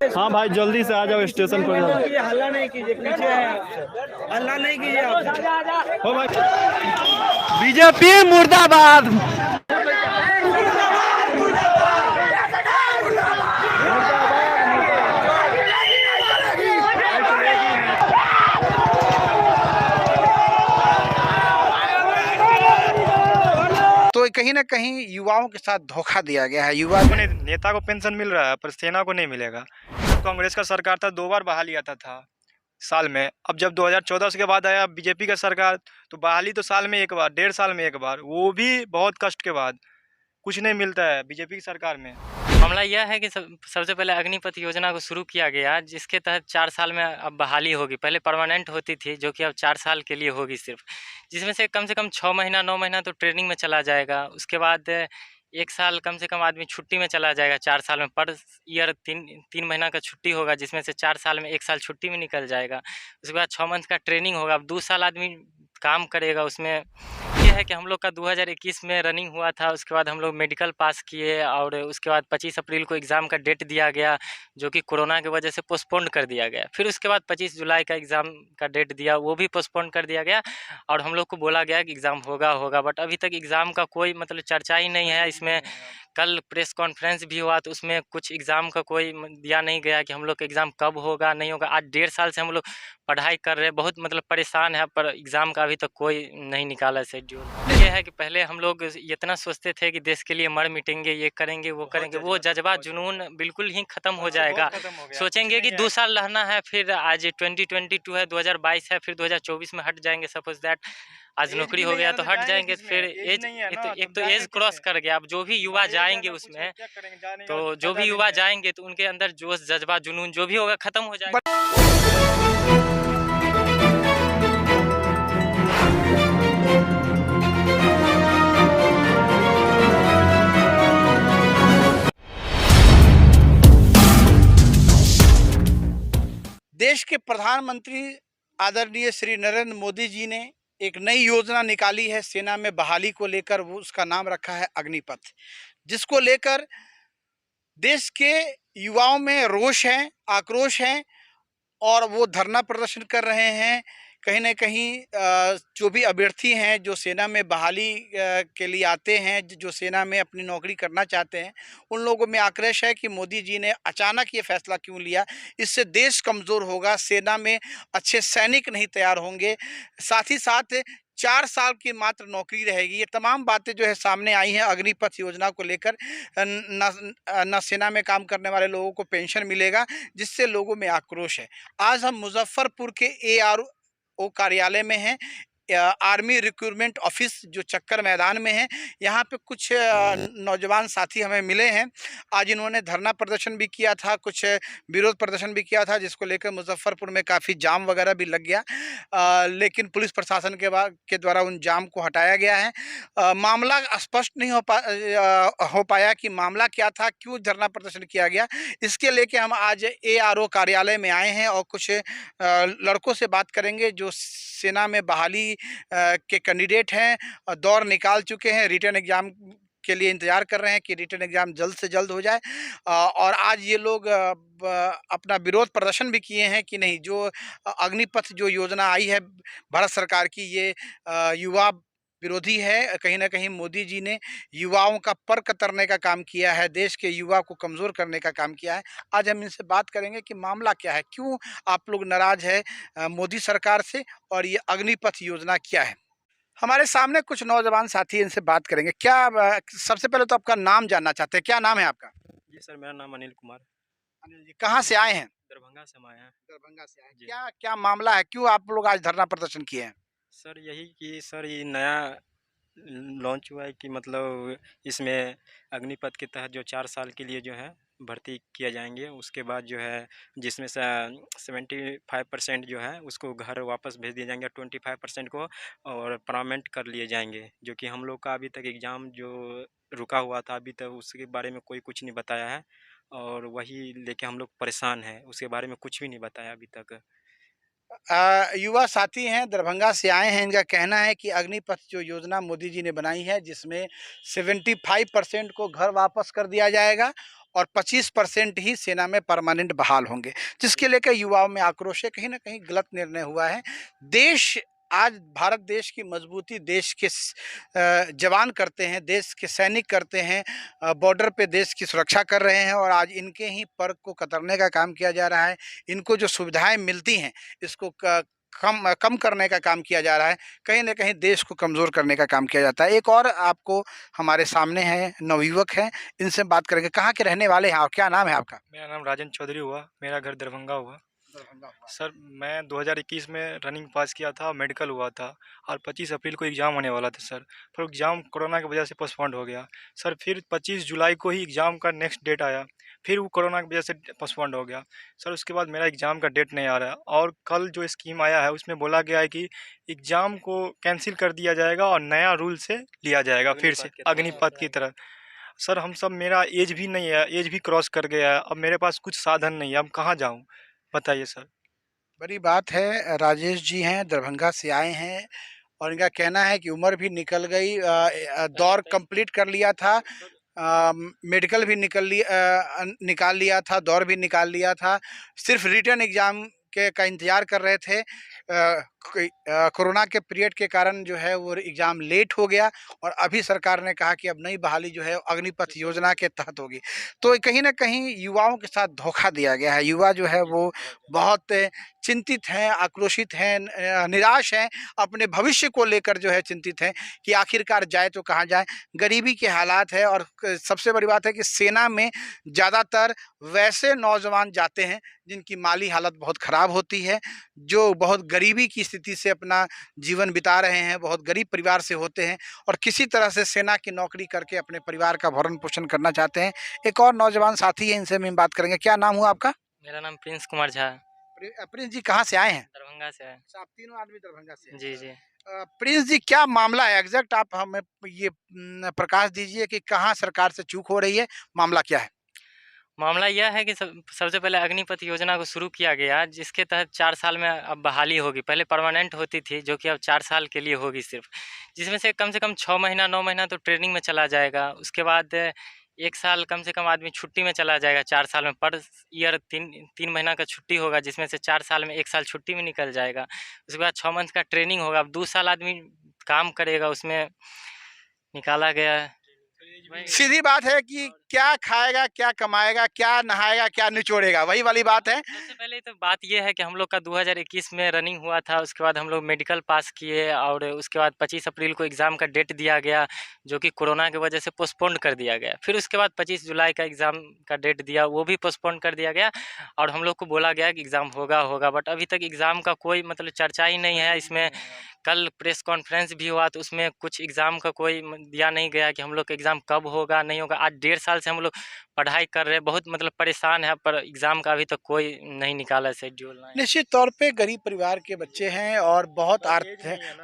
हाँ भाई जल्दी से आ जाओ स्टेशन पर जाओ। हल्ला नहीं कीजिए, पीछे है, हल्ला नहीं कीजिए आप। हो भाई बीजेपी मुर्दाबाद। तो कहीं ना कहीं युवाओं के साथ धोखा दिया गया है। युवा नेता को पेंशन मिल रहा है पर सेना को नहीं मिलेगा। कांग्रेस का सरकार था 2 बार बहाली आता था साल में। अब जब 2014 के बाद आया बीजेपी का सरकार तो बहाली तो साल में एक बार, 1.5 साल में एक बार, वो भी बहुत कष्ट के बाद। कुछ नहीं मिलता है बीजेपी की सरकार में। मामला यह है कि सबसे पहले अग्निपथ योजना को शुरू किया गया, जिसके तहत 4 साल में अब बहाली होगी। पहले परमानेंट होती थी, जो कि अब 4 साल के लिए होगी सिर्फ, जिसमें से कम 6 महीना 9 महीना तो ट्रेनिंग में चला जाएगा। उसके बाद 1 साल कम से कम आदमी छुट्टी में चला जाएगा। 4 साल में पर ईयर 3 महीना का छुट्टी होगा, जिसमें से 4 साल में 1 साल छुट्टी में निकल जाएगा। उसके बाद 6 मंथ का ट्रेनिंग होगा। अब 2 साल आदमी काम करेगा। उसमें यह है कि हम लोग का 2021 में रनिंग हुआ था। उसके बाद हम लोग मेडिकल पास किए और उसके बाद 25 अप्रैल को एग्ज़ाम का डेट दिया गया, जो कि कोरोना की वजह से पोस्टपोन कर दिया गया। फिर उसके बाद 25 जुलाई का एग्ज़ाम का डेट दिया, वो भी पोस्टपोन कर दिया गया और हम लोग को बोला गया कि एग्ज़ाम होगा, बट अभी तक एग्ज़ाम का कोई मतलब चर्चा ही नहीं है इसमें। कल प्रेस कॉन्फ्रेंस भी हुआ तो उसमें कुछ एग्ज़ाम का कोई दिया नहीं गया कि हम लोग का एग्ज़ाम कब होगा नहीं होगा। आज 1.5 साल से हम लोग पढ़ाई कर रहे हैं, बहुत मतलब परेशान है, पर एग्ज़ाम का अभी तक कोई नहीं निकाला शेड्यूल। ये है कि पहले हम लोग इतना सोचते थे कि देश के लिए मर मिटेंगे, ये करेंगे वो करेंगे, वो जज्बा जुनून बिल्कुल ही ख़त्म हो जाएगा। सोचेंगे कि 2 साल रहना है, फिर आज 2022 है, 2022 है, फिर 2024 में हट जाएंगे। सपोज दैट आज नौकरी हो गया तो हट जाएंगे। फिर एज एक तो एज क्रॉस कर गया। अब जो भी युवा जाएंगे उसमें, तो जो भी युवा जाएंगे तो उनके अंदर जोश जज्बा जुनून जो भी होगा ख़त्म हो जाएगा। देश के प्रधानमंत्री आदरणीय श्री नरेंद्र मोदी जी ने एक नई योजना निकाली है सेना में बहाली को लेकर। वो उसका नाम रखा है अग्निपथ, जिसको लेकर देश के युवाओं में रोष है, आक्रोश है और वो धरना प्रदर्शन कर रहे हैं। कहीं ना कहीं जो भी अभ्यर्थी हैं जो सेना में बहाली के लिए आते हैं, जो सेना में अपनी नौकरी करना चाहते हैं, उन लोगों में आक्रोश है कि मोदी जी ने अचानक ये फैसला क्यों लिया। इससे देश कमज़ोर होगा, सेना में अच्छे सैनिक नहीं तैयार होंगे, साथ ही साथ 4 साल की मात्र नौकरी रहेगी। ये तमाम बातें जो है सामने आई हैं अग्निपथ योजना को लेकर। न सेना में काम करने वाले लोगों को पेंशन मिलेगा, जिससे लोगों में आक्रोश है। आज हम मुजफ्फरपुर के ARO कार्यालय में हैं, आर्मी रिक्रूटमेंट ऑफिस जो चक्कर मैदान में है। यहाँ पे कुछ नौजवान साथी हमें मिले हैं। आज इन्होंने धरना प्रदर्शन भी किया था, कुछ विरोध प्रदर्शन भी किया था, जिसको लेकर मुजफ्फरपुर में काफ़ी जाम वगैरह भी लग गया, लेकिन पुलिस प्रशासन के द्वारा उन जाम को हटाया गया है। मामला स्पष्ट नहीं हो पाया कि मामला क्या था, क्यों धरना प्रदर्शन किया गया। इसके लेके हम आज ARO कार्यालय में आए हैं और कुछ लड़कों से बात करेंगे जो सेना में बहाली के कैंडिडेट हैं, दौर निकाल चुके हैं, रिटन एग्ज़ाम के लिए इंतज़ार कर रहे हैं कि रिटन एग्ज़ाम जल्द से जल्द हो जाए। और आज ये लोग अपना विरोध प्रदर्शन भी किए हैं कि नहीं, जो अग्निपथ जो योजना आई है भारत सरकार की, ये युवा विरोधी है। कहीं ना कहीं मोदी जी ने युवाओं का पर कतरने का काम किया है, देश के युवा को कमज़ोर करने का काम किया है। आज हम इनसे बात करेंगे कि मामला क्या है, क्यों आप लोग नाराज़ है मोदी सरकार से, और ये अग्निपथ योजना क्या है। हमारे सामने कुछ नौजवान साथी, इनसे बात करेंगे। क्या सबसे पहले तो आपका नाम जानना चाहते हैं, क्या नाम है आपका? जी सर, मेरा नाम अनिल कुमार। अनिल जी, कहाँ से आए हैं? दरभंगा से हम आए हैं। दरभंगा से आए। क्या क्या मामला है, क्यों आप लोग आज धरना प्रदर्शन किए हैं? सर यही कि सर ये नया लॉन्च हुआ है कि मतलब इसमें अग्निपथ के तहत जो 4 साल के लिए जो है भर्ती किया जाएंगे, उसके बाद जो है जिसमें से 75% जो है उसको घर वापस भेज दिए जाएंगे, 25% को और परमानेंट कर लिए जाएंगे। जो कि हम लोग का अभी तक एग्ज़ाम जो रुका हुआ था, अभी तक उसके बारे में कोई कुछ नहीं बताया है और वही लेके हम लोग परेशान हैं। उसके बारे में कुछ भी नहीं बताया अभी तक। युवा साथी हैं, दरभंगा से आए हैं। इनका कहना है कि अग्निपथ जो योजना मोदी जी ने बनाई है, जिसमें 75% को घर वापस कर दिया जाएगा और 25% ही सेना में परमानेंट बहाल होंगे, जिसके लेकर युवाओं में आक्रोश है। कहीं ना कहीं गलत निर्णय हुआ है। देश आज भारत देश की मजबूती देश के जवान करते हैं, देश के सैनिक करते हैं, बॉर्डर पे देश की सुरक्षा कर रहे हैं, और आज इनके ही पर्क को कतरने का काम किया जा रहा है। इनको जो सुविधाएं मिलती हैं इसको कम करने का काम किया जा रहा है। कहीं ना कहीं देश को कमज़ोर करने का काम किया जाता है। एक और आपको हमारे सामने है, नवयुवक हैं, इनसे बात करेंगे। कहाँ के रहने वाले हैं और क्या नाम है आपका? मेरा नाम राजन चौधरी हुआ। मेरा घर दरभंगा हुआ। सर मैं 2021 में रनिंग पास किया था, मेडिकल हुआ था और 25 अप्रैल को एग्ज़ाम होने वाला था सर। पर एग्ज़ाम कोरोना की वजह से पोस्टपोन्ड हो गया सर। फिर 25 जुलाई को ही एग्ज़ाम का नेक्स्ट डेट आया, फिर वो कोरोना की वजह से पोस्टपोन्ड हो गया सर। उसके बाद मेरा एग्ज़ाम का डेट नहीं आ रहा है, और कल जो स्कीम आया है उसमें बोला गया है कि एग्ज़ाम को कैंसिल कर दिया जाएगा और नया रूल से लिया जाएगा फिर से अग्निपथ की तरह। सर हम सब, मेरा एज भी नहीं है, एज भी क्रॉस कर गया है, अब मेरे पास कुछ साधन नहीं है, अब कहाँ जाऊँ बताइए सर। बड़ी बात है। राजेश जी हैं, दरभंगा से आए हैं, और इनका कहना है कि उम्र भी निकल गई, दौर कंप्लीट कर लिया था, मेडिकल भी निकाल लिया था, दौर भी निकाल लिया था, सिर्फ रिटर्न एग्ज़ाम का इंतज़ार कर रहे थे। कोरोना के पीरियड के कारण जो है वो एग्ज़ाम लेट हो गया, और अभी सरकार ने कहा कि अब नई बहाली जो है अग्निपथ योजना के तहत होगी। तो कहीं ना कहीं युवाओं के साथ धोखा दिया गया है। युवा जो है वो बहुत चिंतित हैं, आक्रोशित हैं, निराश हैं, अपने भविष्य को लेकर जो है चिंतित हैं कि आखिरकार जाए तो कहाँ जाए। गरीबी के हालात है, और सबसे बड़ी बात है कि सेना में ज़्यादातर वैसे नौजवान जाते हैं जिनकी माली हालत बहुत ख़राब होती है, जो बहुत गरीबी की स्थिति से अपना जीवन बिता रहे हैं, बहुत गरीब परिवार से होते हैं, और किसी तरह से सेना की नौकरी करके अपने परिवार का भरण पोषण करना चाहते हैं। एक और नौजवान साथी है, इनसे हम बात करेंगे। क्या नाम हुआ आपका? मेरा नाम प्रिंस कुमार झा है। प्रिंस जी कहाँ से आए हैं? दरभंगा से है। अच्छा, आप तीनों आदमी दरभंगा से हैं। जी जी। प्रिंस जी क्या मामला है एग्जैक्ट, आप हमें ये प्रकाश दीजिए कि कहाँ सरकार से चूक हो रही है, मामला क्या है? मामला यह है कि सबसे पहले अग्निपथ योजना को शुरू किया गया, जिसके तहत 4 साल में अब बहाली होगी। पहले परमानेंट होती थी, जो कि अब 4 साल के लिए होगी सिर्फ, जिसमें से कम 6 महीना 9 महीना तो ट्रेनिंग में चला जाएगा। उसके बाद 1 साल कम से कम आदमी छुट्टी में चला जाएगा। 4 साल में पर ईयर 3 महीना का छुट्टी होगा, जिसमें से 4 साल में 1 साल छुट्टी में निकल जाएगा। उसके बाद 6 मंथ का ट्रेनिंग होगा। अब 2 साल आदमी काम करेगा, उसमें निकाला गया है। सीधी बात है कि क्या खाएगा, क्या कमाएगा, क्या नहाएगा, क्या निचोड़ेगा, वही वाली बात है। सबसे पहले तो बात ये है कि हम लोग का 2021 में रनिंग हुआ था। उसके बाद हम लोग मेडिकल पास किए, और उसके बाद 25 अप्रैल को एग्ज़ाम का डेट दिया गया, जो कि कोरोना की वजह से पोस्टपोन्ड कर दिया गया। फिर उसके बाद 25 जुलाई का एग्ज़ाम का डेट दिया, वो भी पोस्टपोन्ड कर दिया गया, और हम लोग को बोला गया कि एग्ज़ाम होगा, बट अभी तक एग्ज़ाम का कोई मतलब चर्चा ही नहीं है। इसमें कल प्रेस कॉन्फ्रेंस भी हुआ, तो उसमें कुछ एग्ज़ाम का कोई दिया नहीं गया कि हम लोग का एग्ज़ाम कब होगा, नहीं होगा। आज 1.5 साल से हम लोग पढ़ाई कर रहे हैं, बहुत मतलब परेशान है, पर एग्ज़ाम का अभी तक कोई नहीं निकाला शेड्यूल। निश्चित तौर पे गरीब परिवार के बच्चे हैं, और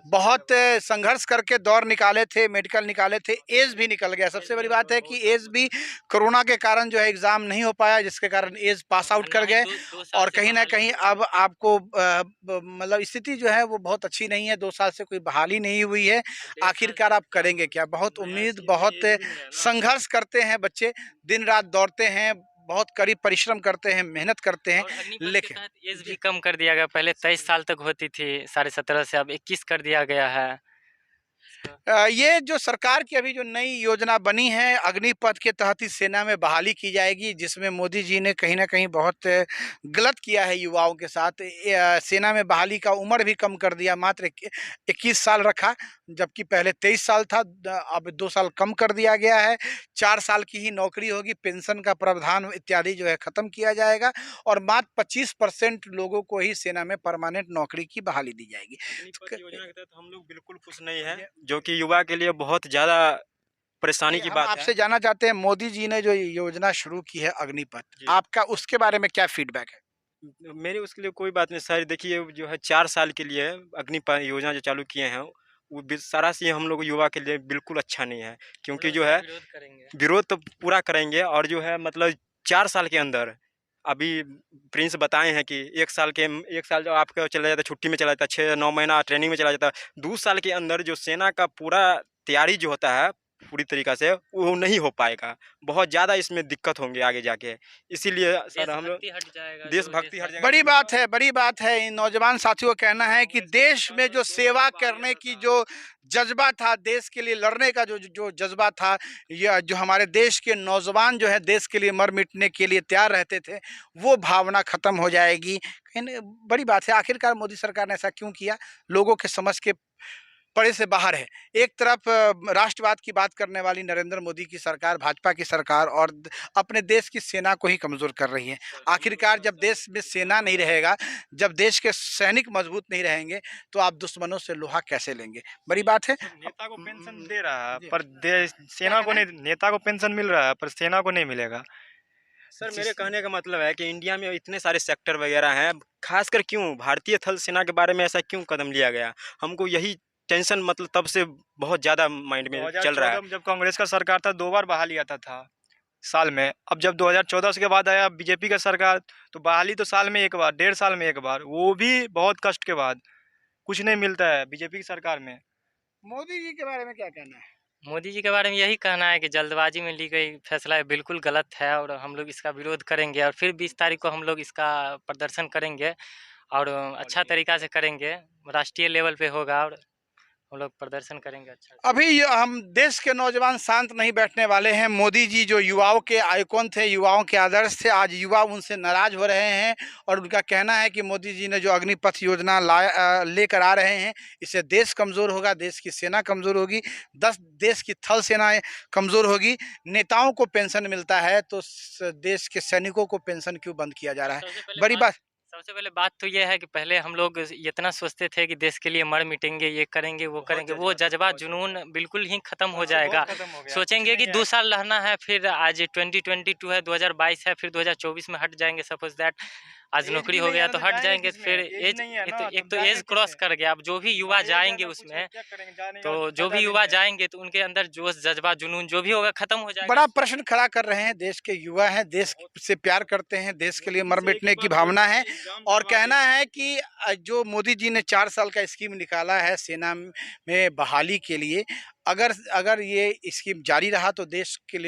बहुत संघर्ष करके दौर निकाले थे, मेडिकल निकाले थे, एज भी निकल गया। सबसे बड़ी बात है कि एज भी कोरोना के कारण जो है एग्ज़ाम नहीं हो पाया, जिसके कारण एज पास आउट कर गए। और कहीं ना कहीं अब आपको मतलब स्थिति जो है वो बहुत अच्छी नहीं है। 2 साल से कोई बहाली नहीं हुई है, आखिरकार आप करेंगे क्या? बहुत उम्मीद, बहुत संघर्ष करते हैं बच्चे, दिन रात दौड़ते हैं, बहुत कड़ी परिश्रम करते हैं, मेहनत करते हैं, लेकिन एज भी कम कर दिया गया। पहले 23 साल तक होती थी 17.5 से, अब 21 कर दिया गया है। ये जो सरकार की अभी जो नई योजना बनी है, अग्निपथ के तहत ही सेना में बहाली की जाएगी, जिसमें मोदी जी ने कहीं ना कहीं बहुत गलत किया है युवाओं के साथ। सेना में बहाली का उम्र भी कम कर दिया, मात्र 21 साल रखा, जबकि पहले 23 साल था। अब 2 साल कम कर दिया गया है। 4 साल की ही नौकरी होगी, पेंशन का प्रावधान इत्यादि जो है ख़त्म किया जाएगा, और मात्र 25% लोगों को ही सेना में परमानेंट नौकरी की बहाली दी जाएगी। योजना के तहत हम लोग बिल्कुल खुश नहीं है, जो कि युवा के लिए बहुत ज़्यादा परेशानी की बात है। आपसे जानना चाहते हैं, मोदी जी ने जो योजना शुरू की है अग्निपथ, आपका उसके बारे में क्या फीडबैक है? मेरी उसके लिए कोई बात नहीं सर। देखिए जो है 4 साल के लिए अग्निपथ योजना जो चालू किए हैं, वो सारा से हम लोग युवा के लिए बिल्कुल अच्छा नहीं है, क्योंकि जो है विरोध तो पूरा करेंगे। और जो है मतलब 4 साल के अंदर, अभी प्रिंस बताए हैं कि 1 साल जो आपका चला जाता है छुट्टी में चला जाता है, 6-9 महीना ट्रेनिंग में चला जाता है। 2 साल के अंदर जो सेना का पूरा तैयारी जो होता है पूरी तरीक़ा से वो नहीं हो पाएगा, बहुत ज़्यादा इसमें दिक्कत होंगे आगे जाके। इसीलिए सर हम लोग देशभक्ति हट जाएगा, देशभक्ति हट जाएगा। बड़ी बात है, बड़ी बात है। इन नौजवान साथियों का कहना है कि देश में जो सेवा करने की जो जज्बा था, देश के लिए लड़ने का जो जज्बा था, या जो हमारे देश के नौजवान जो है देश के लिए मर मिटने के लिए तैयार रहते थे, वो भावना खत्म हो जाएगी। कहीं बड़ी बात है, आखिरकार मोदी सरकार ने ऐसा क्यों किया, लोगों के समझ के पड़े से बाहर है। एक तरफ राष्ट्रवाद की बात करने वाली नरेंद्र मोदी की सरकार, भाजपा की सरकार, और अपने देश की सेना को ही कमज़ोर कर रही है। आखिरकार जब देश में सेना नहीं रहेगा, जब देश के सैनिक मजबूत नहीं रहेंगे, तो आप दुश्मनों से लोहा कैसे लेंगे? बड़ी बात है। नेता को पेंशन दे रहा है पर सेना को नहीं, नेता को पेंशन मिल रहा है पर सेना को नहीं मिलेगा। सर मेरे कहने का मतलब है कि इंडिया में इतने सारे सेक्टर वगैरह हैं, खासकर क्यों भारतीय थल सेना के बारे में ऐसा क्यों कदम लिया गया? हमको यही टेंशन मतलब तब से बहुत ज़्यादा माइंड में चल रहा है। जब कांग्रेस का सरकार था 2 बार बहाली आता था साल में। अब जब 2014 के बाद आया बीजेपी का सरकार, तो बहाली तो साल में 1 बार, 1.5 साल में 1 बार, वो भी बहुत कष्ट के बाद। कुछ नहीं मिलता है बीजेपी की सरकार में। मोदी जी के बारे में क्या कहना है? मोदी जी के बारे में यही कहना है कि जल्दबाजी में ली गई फैसला बिल्कुल गलत है और हम लोग इसका विरोध करेंगे और फिर 20 तारीख को हम लोग इसका प्रदर्शन करेंगे और अच्छा तरीक़ा से करेंगे, राष्ट्रीय लेवल पे होगा और हम लोग प्रदर्शन करेंगे अच्छा से। अभी हम देश के नौजवान शांत नहीं बैठने वाले हैं। मोदी जी जो युवाओं के आइकॉन थे, युवाओं के आदर्श थे, आज युवा उनसे नाराज हो रहे हैं और उनका कहना है कि मोदी जी ने जो अग्निपथ योजना लेकर आ रहे हैं, इससे देश कमज़ोर होगा, देश की सेना कमज़ोर होगी, देश की थल सेनाएं कमज़ोर होगी। नेताओं को पेंशन मिलता है तो देश के सैनिकों को पेंशन क्यों बंद किया जा रहा है? बड़ी बात। सबसे पहले बात तो ये है कि पहले हम लोग इतना सोचते थे कि देश के लिए मर मिटेंगे, ये करेंगे वो करेंगे, वो जज्बा जुनून बिल्कुल ही खत्म हो जाएगा। सोचेंगे कि 2 साल रहना है, फिर आज 2022 है, 2022 है, फिर 2024 में हट जाएंगे। सपोज दैट आज नौकरी हो गया तो हट जाएंगे, फिर एज एक तो एज क्रॉस कर गया। अब जो भी युवा जाएंगे उसमें, तो जो भी युवा जाएंगे तो उनके अंदर जोश जज्बा जुनून जो भी होगा खत्म हो जाएगा। बड़ा प्रश्न खड़ा कर रहे हैं। देश के युवा हैं, देश से प्यार करते हैं, देश के लिए मर मिटने की भावना है और कहना है कि जो मोदी जी ने 4 साल का स्कीम निकाला है सेना में बहाली के लिए, अगर ये स्कीम जारी रहा तो देश के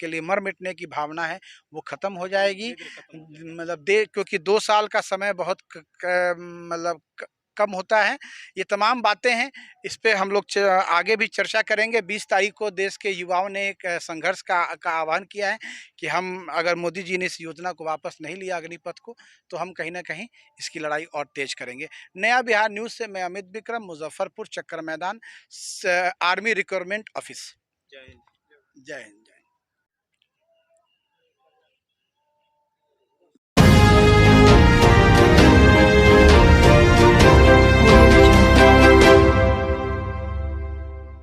लिए मर मिटने की भावना है वो ख़त्म हो जाएगी। मतलब क्योंकि 2 साल का समय बहुत मतलब कम होता है। ये तमाम बातें हैं, इस पे हम लोग आगे भी चर्चा करेंगे। 20 तारीख को देश के युवाओं ने एक संघर्ष का आह्वान किया है कि हम अगर मोदी जी ने इस योजना को वापस नहीं लिया अग्निपथ को, तो हम कहीं ना कहीं इसकी लड़ाई और तेज करेंगे। नया बिहार न्यूज़ से मैं अमित विक्रम, मुजफ्फरपुर चक्कर मैदान, आर्मी रिक्रूटमेंट ऑफिस। जय हिंद। जय हिंद।